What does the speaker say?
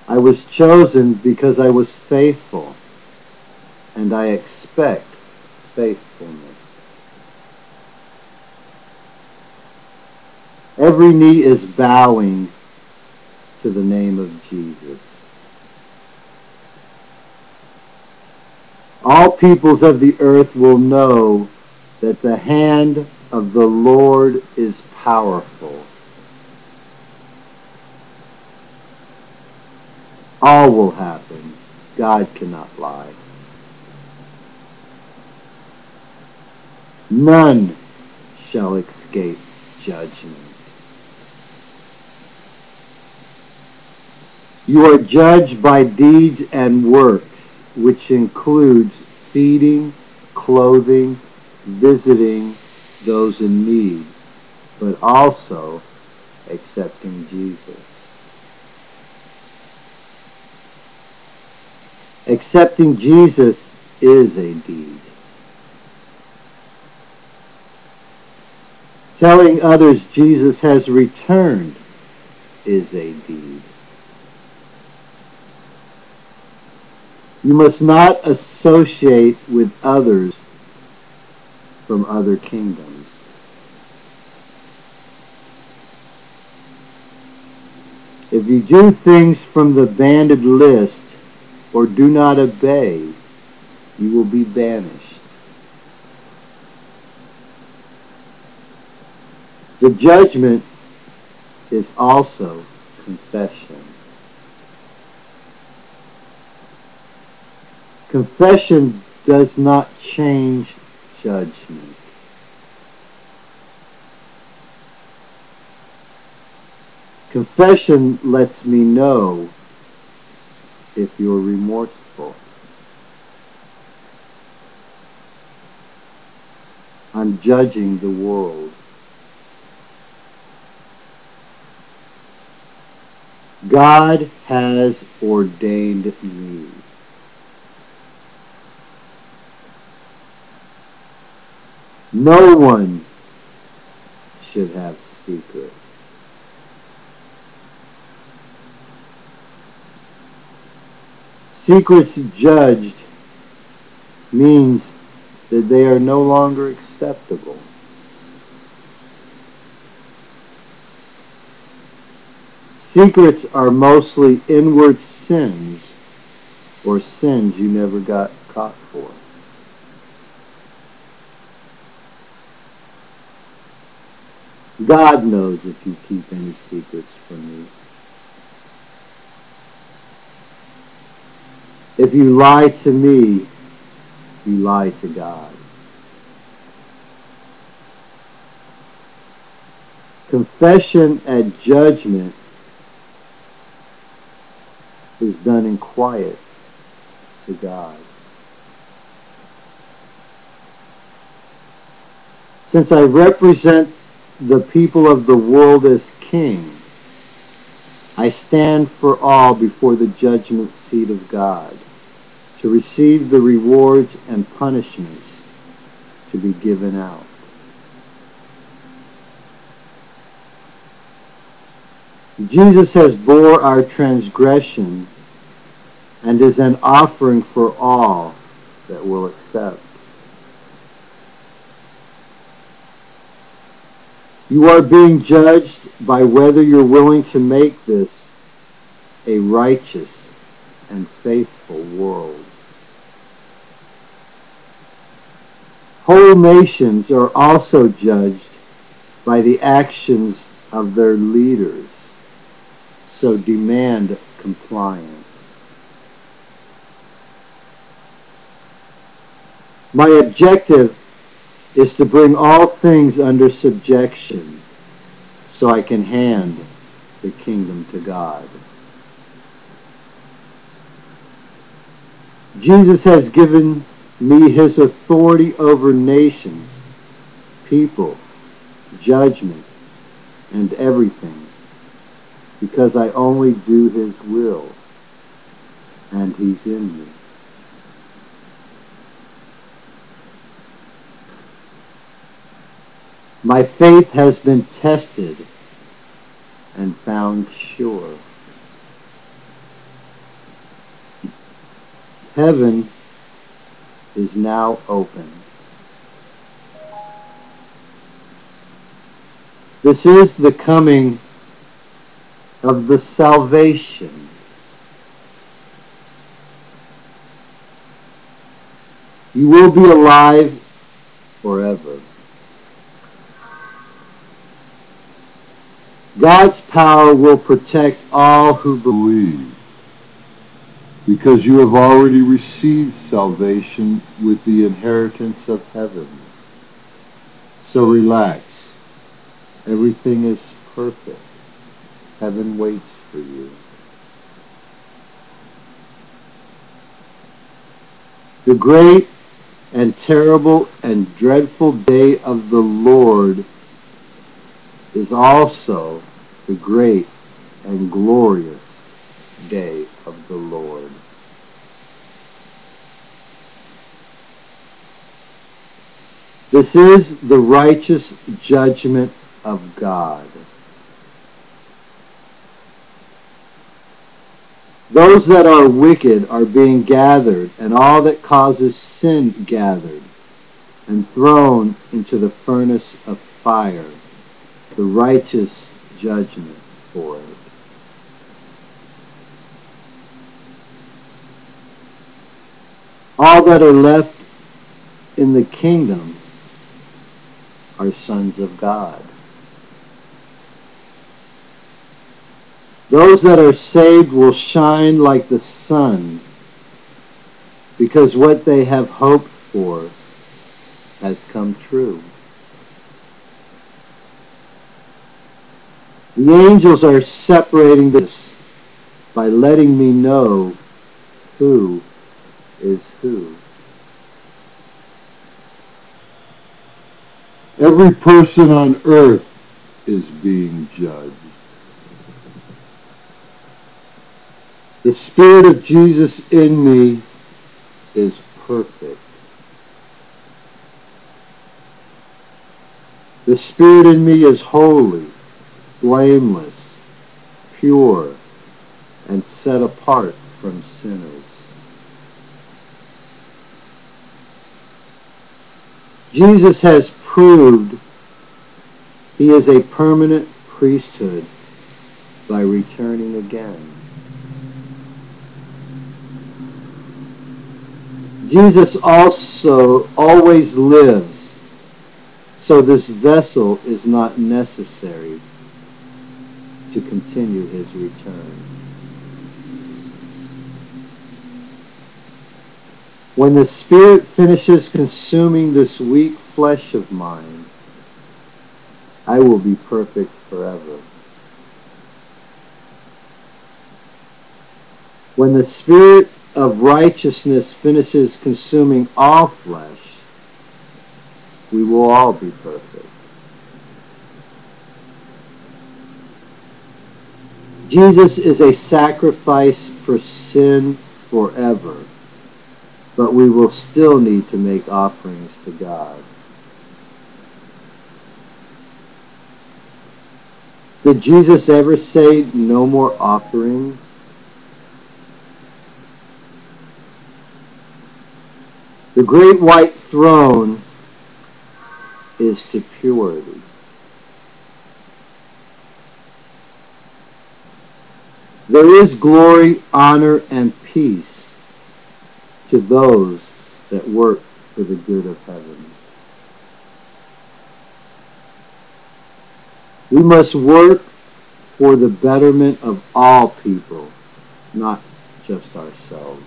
I was chosen because I was faithful, and I expect faithfulness. Every knee is bowing to the name of Jesus. All peoples of the earth will know that the hand of the Lord is powerful. All will happen. God cannot lie. None shall escape judgment. You are judged by deeds and works, which includes feeding, clothing, visiting those in need, but also accepting Jesus. Accepting Jesus is a deed. Telling others Jesus has returned is a deed. You must not associate with others from other kingdoms. If you do things from the banded list or do not obey, you will be banished. The judgment is also confession. Confession does not change judgment. Confession lets me know if you're remorseful. I'm judging the world. God has ordained me. No one should have secrets. Secrets judged means that they are no longer acceptable. Secrets are mostly inward sins or sins you never got caught for. God knows if you keep any secrets from me. If you lie to me, you lie to God. Confession at judgment is done in quiet to God. Since I represent the people of the world as king, I stand for all before the judgment seat of God to receive the rewards and punishments to be given out. Jesus has bore our transgression and is an offering for all that will accept. You are being judged by whether you're willing to make this a righteous and faithful world. Whole nations are also judged by the actions of their leaders, so demand compliance. My objective is to bring all things under subjection so I can hand the kingdom to God. Jesus has given me his authority over nations, people, judgment, and everything, because I only do his will, and he's in me. My faith has been tested and found sure. Heaven is now open. This is the coming of the salvation. You will be alive forever. God's power will protect all who believe, because you have already received salvation with the inheritance of heaven. So relax. Everything is perfect. Heaven waits for you. The great and terrible and dreadful day of the Lord is also the great and glorious day of the Lord. This is the righteous judgment of God. Those that are wicked are being gathered, and all that causes sin gathered, and thrown into the furnace of fire, the righteous judgment for it. All that are left in the kingdom are sons of God. Those that are saved will shine like the sun, because what they have hoped for has come true. The angels are separating this by letting me know who is who. Every person on earth is being judged. The Spirit of Jesus in me is perfect. The Spirit in me is holy, blameless, pure, and set apart from sinners. Jesus has proved he is a permanent priesthood by returning again. Jesus also always lives, so this vessel is not necessary to continue his return. When the Spirit finishes consuming this weak flesh of mine, I will be perfect forever. When the Spirit of righteousness finishes consuming all flesh, we will all be perfect. Jesus is a sacrifice for sin forever, but we will still need to make offerings to God. Did Jesus ever say no more offerings? The great white throne is to purity. There is glory, honor, and peace to those that work for the good of heaven. We must work for the betterment of all people, not just ourselves.